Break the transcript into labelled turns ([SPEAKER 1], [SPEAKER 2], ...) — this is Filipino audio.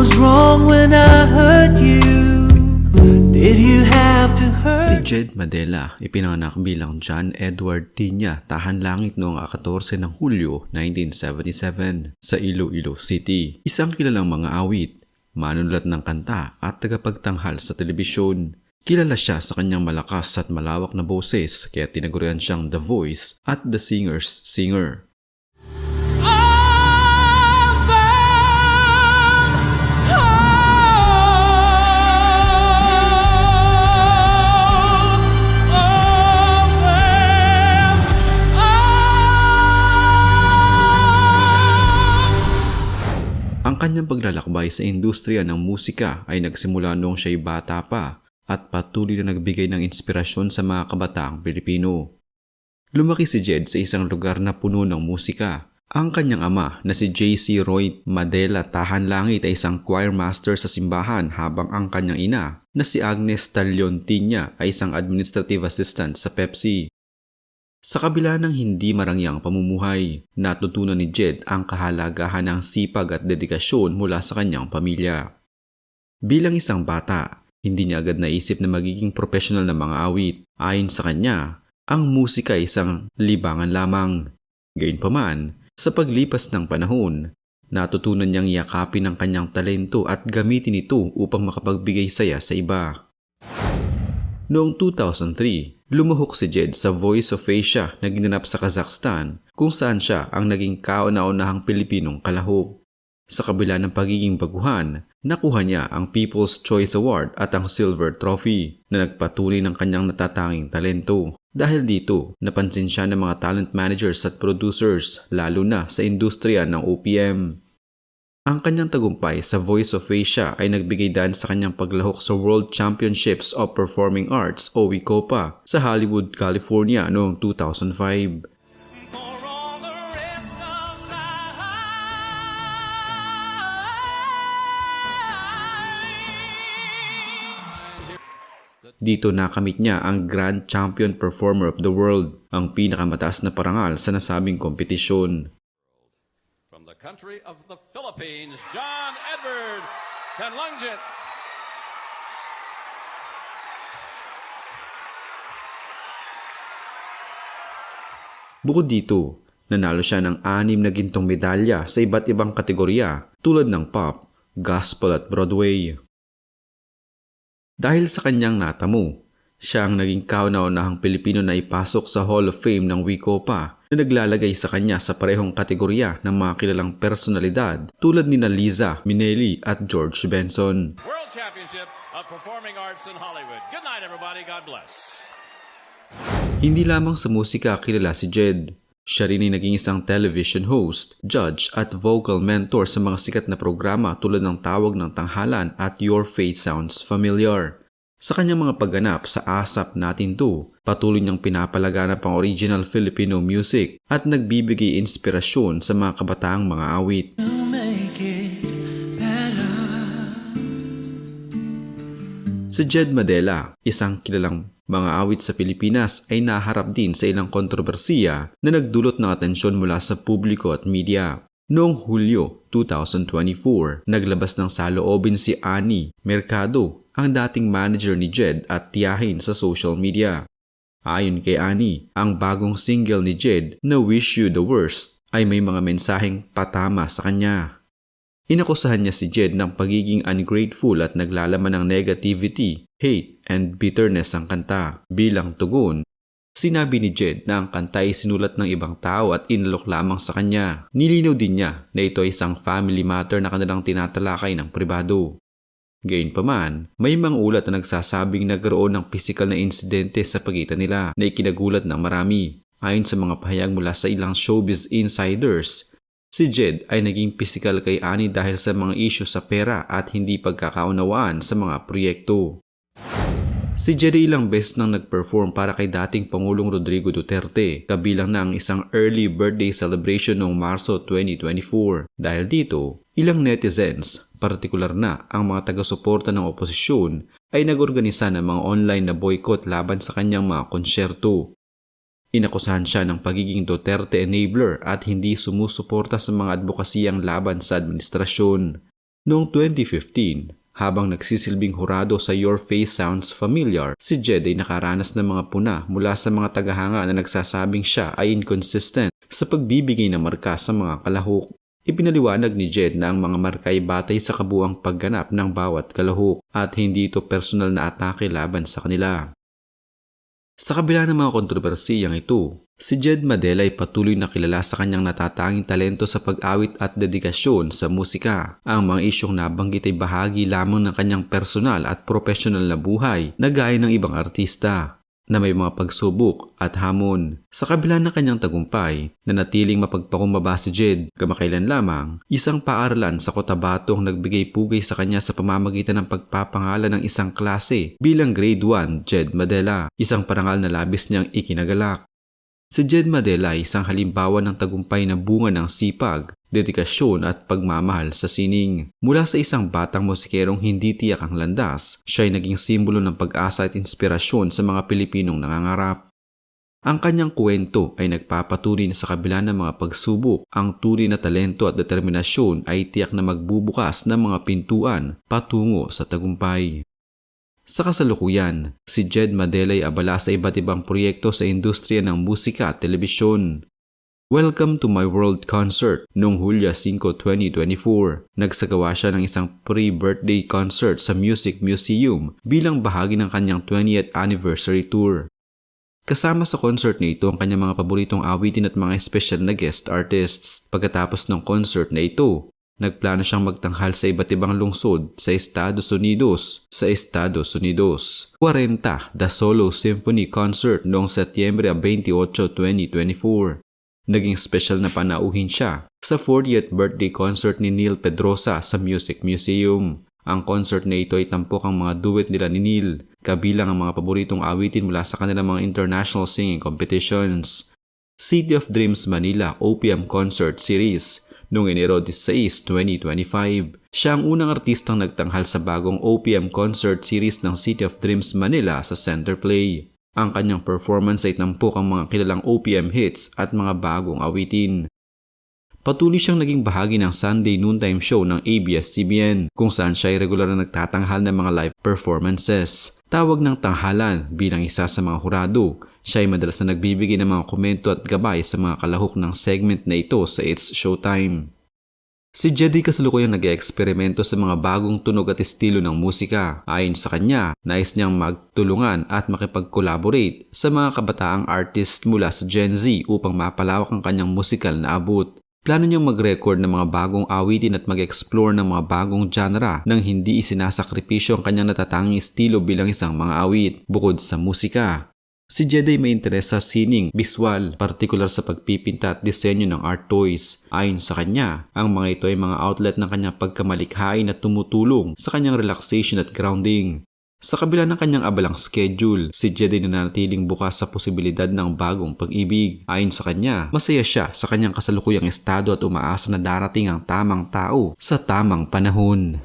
[SPEAKER 1] was wrong when I hurt you? Did you have to hurt?
[SPEAKER 2] Si Jed Madela ipinanganak bilang John Edward Tinya Tahan Langit noong 14 ng Hulyo 1977 sa Iloilo City. Isang kilalang mga awit, manunulat ng kanta at tagapagtanghal sa telebisyon. Kilala siya sa kanyang malakas at malawak na boses kaya tinagurian siyang The Voice at The Singer's Singer. Ang kanyang paglalakbay sa industriya ng musika ay nagsimula noong siya'y bata pa at patuloy na nagbigay ng inspirasyon sa mga kabataang Pilipino. Lumaki si Jed sa isang lugar na puno ng musika. Ang kanyang ama na si J.C. Roy Madela Tahan Langit ay isang choir master sa simbahan habang ang kanyang ina na si Agnes Talion Tinya ay isang administrative assistant sa Pepsi. Sa kabila ng hindi marangyang pamumuhay, natutunan ni Jed ang kahalagahan ng sipag at dedikasyon mula sa kanyang pamilya. Bilang isang bata, hindi niya agad naisip na magiging profesional na mga awit. Ayon sa kanya, ang musika ay isang libangan lamang. Gayunpaman, sa paglipas ng panahon, natutunan niyang yakapin ang kanyang talento at gamitin ito upang makapagbigay saya sa iba. Noong 2003, lumuhok si Jed sa Voice of Asia na ginanap sa Kazakhstan kung saan siya ang naging kauna-unahang Pilipinong kalahok. Sa kabila ng pagiging baguhan, nakuha niya ang People's Choice Award at ang Silver Trophy na nagpatunay ng kanyang natatanging talento. Dahil dito, napansin siya ng mga talent managers at producers lalo na sa industriya ng OPM. Ang kanyang tagumpay sa Voice of Asia ay nagbigay daan sa kanyang paglahok sa World Championships of Performing Arts o WICOPA sa Hollywood, California noong 2005. Dito nakamit niya ang Grand Champion Performer of the World, ang pinakamataas na parangal sa nasabing kompetisyon.
[SPEAKER 3] From the country of the Philippines, John Edward Tanlungjit.
[SPEAKER 2] Bukod dito, nanalo siya ng 6 na gintong medalya sa iba't ibang kategorya tulad ng pop, gospel at Broadway. Dahil sa kanyang natamo, siya ang naging kauna-unahang Pilipino na ipasok sa Hall of Fame ng WICOPA na naglalagay sa kanya sa parehong kategorya ng mga kilalang personalidad tulad ni Liza Minnelli at George Benson.
[SPEAKER 3] World Championship of Performing Arts in Hollywood. Good night everybody. God bless.
[SPEAKER 2] Hindi lamang sa musika kilala si Jed. Siya rin ay naging isang television host, judge at vocal mentor sa mga sikat na programa tulad ng Tawag ng Tanghalan at Your Face Sounds Familiar. Sa kanyang mga pagganap sa ASAP Natin 2, patuloy niyang pinapalaganap ang original Filipino music at nagbibigay inspirasyon sa mga kabataang mga awit. Si Jed Madela, isang kilalang mga awit sa Pilipinas ay naharap din sa ilang kontrobersiya na nagdulot ng atensyon mula sa publiko at media. Noong Hulyo 2024, naglabas ng saloobin si Annie Mercado, ang dating manager ni Jed at tiyahin sa social media. Ayon kay Annie, ang bagong single ni Jed na Wish You the Worst ay may mga mensaheng patama sa kanya. Inakusahan niya si Jed ng pagiging ungrateful at naglalaman ng negativity, hate, and bitterness ang kanta. Bilang tugon, sinabi ni Jed na ang kanta ay sinulat ng ibang tao at inalok lamang sa kanya. Nilinaw din niya na ito ay isang family matter na kanilang tinatalakay ng pribado. Gayunpaman, may mga ulat na nagsasabing nagkaroon ng pisikal na insidente sa pagitan nila na ikinagulat ng marami. Ayon sa mga pahayag mula sa ilang showbiz insiders, si Jed ay naging pisikal kay Annie dahil sa mga isyu sa pera at hindi pagkakaunawaan sa mga proyekto. Si Jed ay ilang beses nang nag-perform para kay dating Pangulong Rodrigo Duterte, kabilang na ang isang early birthday celebration noong Marso 2024. Dahil dito, ilang netizens, partikular na ang mga taga-suporta ng oposisyon, ay nag-organisa ng mga online na boycott laban sa kanyang mga konsyerto. Inakusahan siya ng pagiging Duterte enabler at hindi sumusuporta sa mga advokasiyang laban sa administrasyon. Noong 2015, habang nagsisilbing hurado sa Your Face Sounds Familiar, si Jed ay nakaranas ng mga puna mula sa mga tagahanga na nagsasabing siya ay inconsistent sa pagbibigay ng marka sa mga kalahok. Ipinaliwanag ni Jed na ang mga marka ay batay sa kabuuang pagganap ng bawat kalahok at hindi ito personal na atake laban sa kanila. Sa kabila ng mga kontrobersiyang ito, si Jed Madela ay patuloy na kilala sa kanyang natatanging talento sa pag-awit at dedikasyon sa musika. Ang mga isyong nabanggit ay bahagi lamang ng kanyang personal at profesional na buhay na gaya ng ibang artista na may mga pagsubok at hamon. Sa kabila ng kanyang tagumpay, nanatiling mapagpakumbaba si Jed. Kamakailan lamang, isang paaralan sa Cotabato ang nagbigay-pugay sa kanya sa pamamagitan ng pagpapangalan ng isang klase bilang Grade 1 Jed Madela, isang parangal na labis niyang ikinagalak. Si Jed Madela ay isang halimbawa ng tagumpay na bunga ng sipag, dedikasyon at pagmamahal sa sining. Mula sa isang batang musikerong hindi tiyak ang landas, siya ay naging simbolo ng pag-asa at inspirasyon sa mga Pilipinong nangangarap. Ang kanyang kwento ay nagpapatuloy na sa kabila ng mga pagsubok, ang tunay na talento at determinasyon ay tiyak na magbubukas ng mga pintuan patungo sa tagumpay. Sa kasalukuyan, si Jed Madela ay abala sa iba't ibang proyekto sa industriya ng musika at telebisyon. Welcome to My World concert noong Hulyo 5, 2024. Nagsagawa siya ng isang pre-birthday concert sa Music Museum bilang bahagi ng kanyang 20th anniversary tour. Kasama sa concert na ito ang kanyang mga paboritong awitin at mga special na guest artists. Pagkatapos ng concert na ito, nagplano siyang magtanghal sa iba't ibang lungsod sa Estados Unidos. 40 The Solo Symphony Concert noong Setyembre 28, 2024. Naging special na panauhin siya sa 40th birthday concert ni Neil Pedrosa sa Music Museum. Ang concert na ito ay tampok ang mga duet nila ni Neil, kabilang ang mga paboritong awitin mula sa kanilang mga international singing competitions. City of Dreams Manila OPM Concert Series noong Enero 16, 2025. Siya ang unang artistang nagtanghal sa bagong OPM Concert Series ng City of Dreams Manila sa Centerplay. Ang kanyang performance ay tampok ang mga kilalang OPM hits at mga bagong awitin. Patuloy siyang naging bahagi ng Sunday noontime show ng ABS-CBN kung saan siya ay regular na nagtatanghal ng mga live performances. Tawag ng tanghalan bilang isa sa mga hurado. Siya ay madalas na nagbibigay ng mga komento at gabay sa mga kalahok ng segment na ito sa It's Showtime. Si Jed ay kasalukuyang nag-eeksperimento sa mga bagong tunog at estilo ng musika. Ayon sa kanya, nais niyang magtulungan at makipag-collaborate sa mga kabataang artist mula sa Gen Z upang mapalawak ang kanyang musikal na abot. Plano niyang mag-record ng mga bagong awitin at mag-explore ng mga bagong genre nang hindi isinasakripisyo ang kanyang natatanging estilo bilang isang mga awit. Bukod sa musika, si Jed ay may interes sa sining, visual, partikular sa pagpipinta at disenyo ng art toys. Ayon sa kanya, ang mga ito ay mga outlet ng kanyang pagkamalikhain na tumutulong sa kanyang relaxation at grounding. Sa kabila ng kanyang abalang schedule, si Jed ay nananatiling bukas sa posibilidad ng bagong pag-ibig. Ayon sa kanya, masaya siya sa kanyang kasalukuyang estado at umaasa na darating ang tamang tao sa tamang panahon.